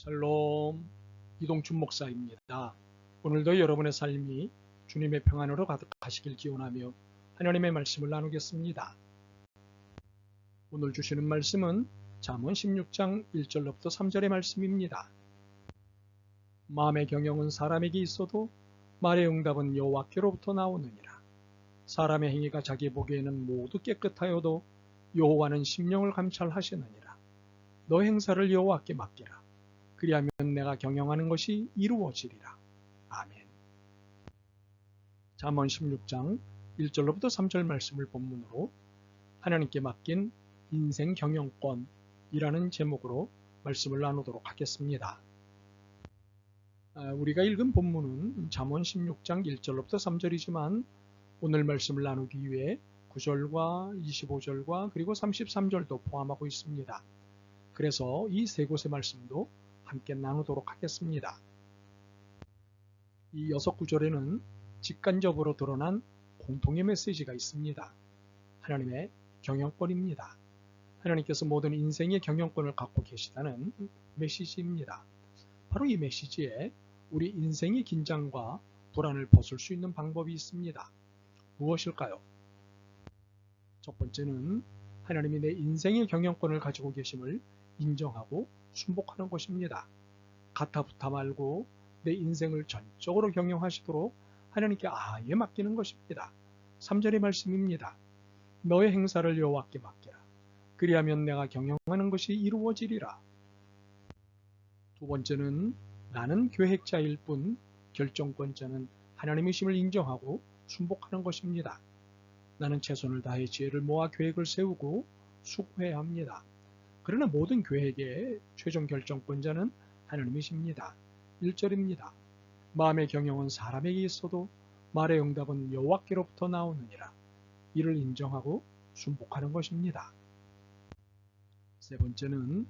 샬롬, 이동춘 목사입니다. 오늘도 여러분의 삶이 주님의 평안으로 가득하시길 기원하며 하나님의 말씀을 나누겠습니다. 오늘 주시는 말씀은 잠언 16장 1절로부터 3절의 말씀입니다. 마음의 경영은 사람에게 있어도 말의 응답은 여호와께로부터 나오느니라. 사람의 행위가 자기 보기에는 모두 깨끗하여도 여호와는 심령을 감찰하시느니라. 너 행사를 여호와께 맡기라. 그리하면 내가 경영하는 것이 이루어지리라. 아멘. 잠언 16장 1절로부터 3절 말씀을 본문으로 하나님께 맡긴 인생 경영권이라는 제목으로 말씀을 나누도록 하겠습니다. 우리가 읽은 본문은 잠언 16장 1절로부터 3절이지만 오늘 말씀을 나누기 위해 9절과 25절과 그리고 33절도 포함하고 있습니다. 그래서 이 세 곳의 말씀도 함께 나누도록 하겠습니다. 이 6구절에는 직간접으로 드러난 공통의 메시지가 있습니다. 하나님의 경영권입니다. 하나님께서 모든 인생의 경영권을 갖고 계시다는 메시지입니다. 바로 이 메시지에 우리 인생의 긴장과 불안을 벗을 수 있는 방법이 있습니다. 무엇일까요? 첫 번째는 하나님이 내 인생의 경영권을 가지고 계심을 인정하고 순복하는 것입니다. 가타부타 말고 내 인생을 전적으로 경영하시도록 하나님께 아예 맡기는 것입니다. 3절의 말씀입니다. 너의 행사를 여호와께 맡기라. 그리하면 내가 경영하는 것이 이루어지리라. 두 번째는 나는 계획자일 뿐 결정권자는 하나님이심을 인정하고 순복하는 것입니다. 나는 최선을 다해 지혜를 모아 계획을 세우고 수고해야 합니다. 그러나 모든 계획의 최종 결정권자는 하나님이십니다. 1절입니다. 마음의 경영은 사람에게 있어도 말의 응답은 여호와께로부터 나오느니라. 이를 인정하고 순복하는 것입니다. 세 번째는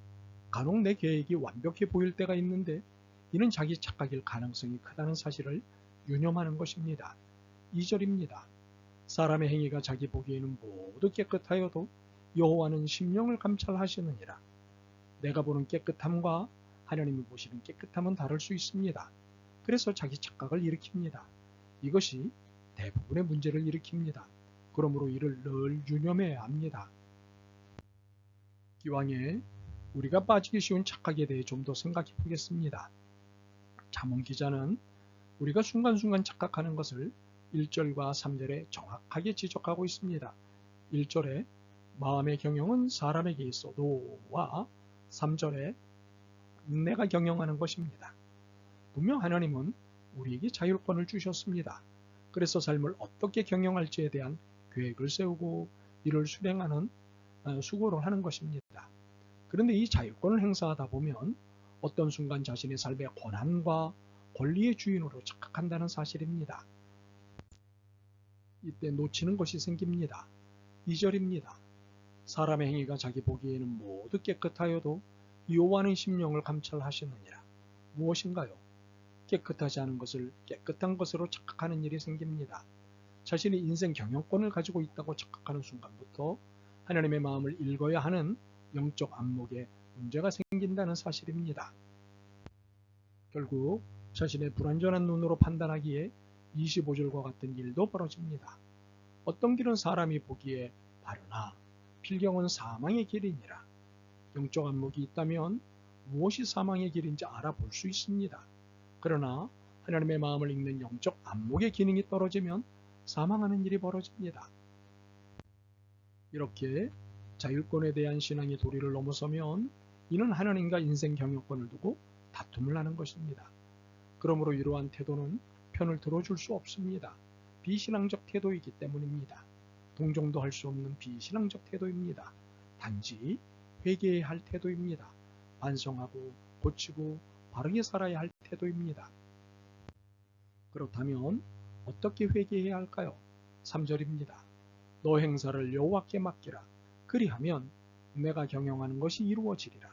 간혹 내 계획이 완벽해 보일 때가 있는데 이는 자기 착각일 가능성이 크다는 사실을 유념하는 것입니다. 2절입니다. 사람의 행위가 자기 보기에는 모두 깨끗하여도 여호와는 심령을 감찰하시느니라. 내가 보는 깨끗함과 하나님이 보시는 깨끗함은 다를 수 있습니다. 그래서 자기 착각을 일으킵니다. 이것이 대부분의 문제를 일으킵니다. 그러므로 이를 늘 유념해야 합니다. 기왕에 우리가 빠지기 쉬운 착각에 대해 좀 더 생각해 보겠습니다. 잠언 기자는 우리가 순간순간 착각하는 것을 1절과 3절에 정확하게 지적하고 있습니다. 1절에 마음의 경영은 사람에게 있어도와 3절에 내가 경영하는 것입니다. 분명 하나님은 우리에게 자율권을 주셨습니다. 그래서 삶을 어떻게 경영할지에 대한 계획을 세우고 이를 수행하는 수고를 하는 것입니다. 그런데 이 자율권을 행사하다 보면 어떤 순간 자신의 삶의 권한과 권리의 주인으로 착각한다는 사실입니다. 이때 놓치는 것이 생깁니다. 2절입니다. 사람의 행위가 자기 보기에는 모두 깨끗하여도 여호와는 심령을 감찰하시느니라. 무엇인가요? 깨끗하지 않은 것을 깨끗한 것으로 착각하는 일이 생깁니다. 자신이 인생 경영권을 가지고 있다고 착각하는 순간부터 하나님의 마음을 읽어야 하는 영적 안목에 문제가 생긴다는 사실입니다. 결국 자신의 불완전한 눈으로 판단하기에 25절과 같은 일도 벌어집니다. 어떤 길은 사람이 보기에 바르나 필경은 사망의 길이니라. 영적 안목이 있다면 무엇이 사망의 길인지 알아볼 수 있습니다. 그러나 하나님의 마음을 읽는 영적 안목의 기능이 떨어지면 사망하는 일이 벌어집니다. 이렇게 자율권에 대한 신앙의 도리를 넘어서면 이는 하나님과 인생 경영권을 두고 다툼을 하는 것입니다. 그러므로 이러한 태도는 편을 들어줄 수 없습니다. 비신앙적 태도이기 때문입니다. 동정도 할 수 없는 비신앙적 태도입니다. 단지 회개해야 할 태도입니다. 반성하고 고치고 바르게 살아야 할 태도입니다. 그렇다면 어떻게 회개해야 할까요? 3절입니다. 너 행사를 여호와께 맡기라. 그리하면 내가 경영하는 것이 이루어지리라.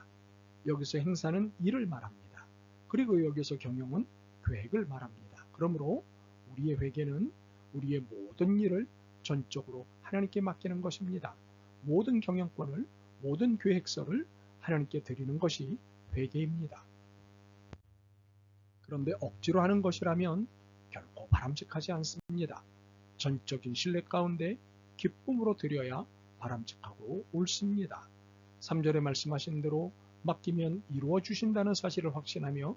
여기서 행사는 일을 말합니다. 그리고 여기서 경영은 계획을 말합니다. 그러므로 우리의 회개는 우리의 모든 일을 전적으로 하나님께 맡기는 것입니다. 모든 경영권을, 모든 계획서를 하나님께 드리는 것이 회개입니다. 그런데 억지로 하는 것이라면 결코 바람직하지 않습니다. 전적인 신뢰 가운데 기쁨으로 드려야 바람직하고 옳습니다. 3절에 말씀하신 대로 맡기면 이루어 주신다는 사실을 확신하며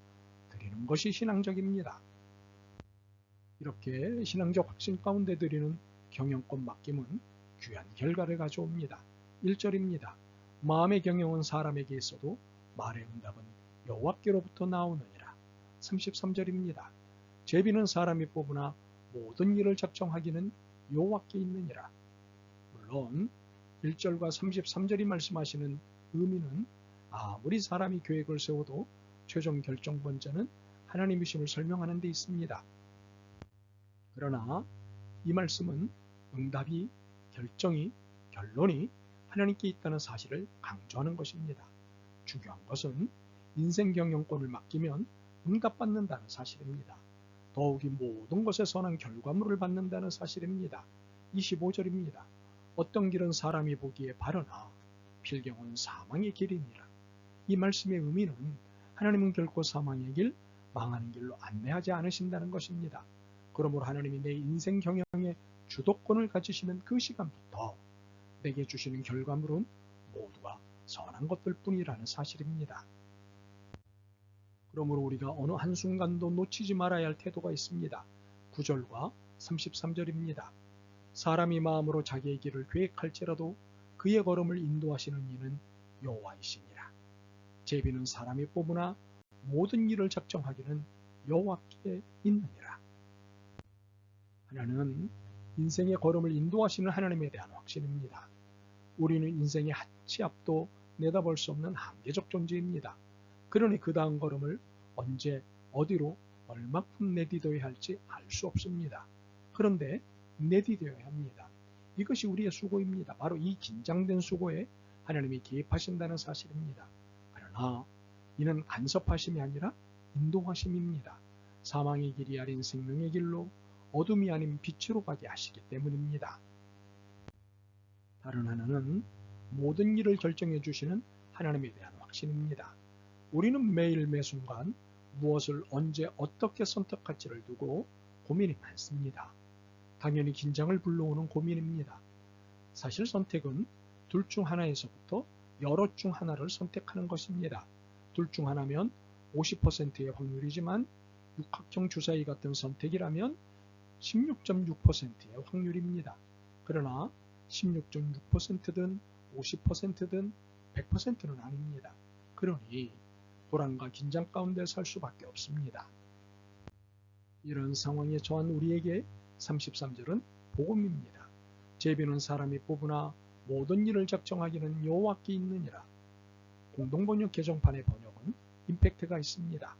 드리는 것이 신앙적입니다. 이렇게 신앙적 확신 가운데 드리는 경영권 맡김은 귀한 결과를 가져옵니다. 1절입니다. 마음의 경영은 사람에게 있어도 말의 응답은 여호와께로부터 나오느니라. 33절입니다. 제비는 사람이 뽑으나 모든 일을 작정하기는 여호와께 있느니라. 물론 1절과 33절이 말씀하시는 의미는 아무리 사람이 계획을 세워도 최종 결정권자는 하나님이심을 설명하는 데 있습니다. 그러나 이 말씀은 응답이, 결정이, 결론이 하나님께 있다는 사실을 강조하는 것입니다. 중요한 것은 인생 경영권을 맡기면 응답받는다는 사실입니다. 더욱이 모든 것에 선한 결과물을 받는다는 사실입니다. 25절입니다. 어떤 길은 사람이 보기에 바르나 필경은 사망의 길이니라. 이 말씀의 의미는 하나님은 결코 사망의 길, 망하는 길로 안내하지 않으신다는 것입니다. 그러므로 하나님이 내 인생 경영의 주도권을 가지시는 그 시간부터 내게 주시는 결과물은 모두가 선한 것들 뿐이라는 사실입니다. 그러므로 우리가 어느 한순간도 놓치지 말아야 할 태도가 있습니다. 9절과 33절입니다. 사람이 마음으로 자기의 길을 계획할지라도 그의 걸음을 인도하시는 이는 여호와이시니라. 제비는 사람이 뽑으나 모든 일을 작정하기는 여호와께 있느니라. 하나는 인생의 걸음을 인도하시는 하나님에 대한 확신입니다. 우리는 인생의 한 치 앞도 내다볼 수 없는 한계적 존재입니다. 그러니 그 다음 걸음을 언제, 어디로, 얼마큼 내디뎌야 할지 알 수 없습니다. 그런데 내디뎌야 합니다. 이것이 우리의 수고입니다. 바로 이 긴장된 수고에 하나님이 개입하신다는 사실입니다. 그러나 이는 간섭하심이 아니라 인도하심입니다. 사망의 길이 아닌 생명의 길로, 어둠이 아닌 빛으로 가게 하시기 때문입니다. 다른 하나는 모든 일을 결정해 주시는 하나님에 대한 확신입니다. 우리는 매일 매순간 무엇을 언제 어떻게 선택할지를 두고 고민이 많습니다. 당연히 긴장을 불러오는 고민입니다. 사실 선택은 둘 중 하나에서부터 여럿 중 하나를 선택하는 것입니다. 둘 중 하나면 50%의 확률이지만 육각형 주사위 같은 선택이라면 16.6%의 확률입니다. 그러나 16.6%든 50%든 100%는 아닙니다. 그러니 불안과 긴장 가운데 살 수밖에 없습니다. 이런 상황에 처한 우리에게 33절은 복음입니다. 제비는 사람이 뽑으나 모든 일을 작정하기는 여호와께 있느니라. 공동번역 개정판의 번역은 임팩트가 있습니다.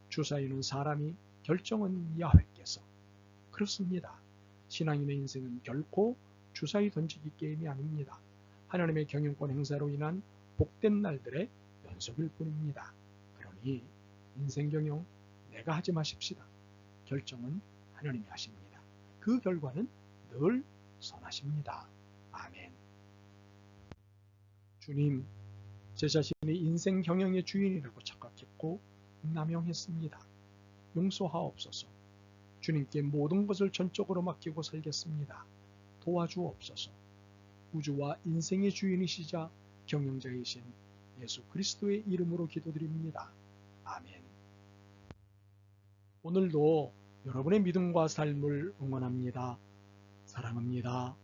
주사위는 사람이, 결정은 야훼께서. 그렇습니다. 신앙인의 인생은 결코 주사위 던지기 게임이 아닙니다. 하나님의 경영권 행사로 인한 복된 날들의 연속일 뿐입니다. 그러니 인생 경영 내가 하지 마십시다. 결정은 하나님이 하십니다. 그 결과는 늘 선하십니다. 아멘. 주님, 제 자신이 인생 경영의 주인이라고 착각했고 남용했습니다. 용서하옵소서. 주님께 모든 것을 전적으로 맡기고 살겠습니다. 도와주옵소서. 우주와 인생의 주인이시자 경영자이신 예수 그리스도의 이름으로 기도드립니다. 아멘. 오늘도 여러분의 믿음과 삶을 응원합니다. 사랑합니다.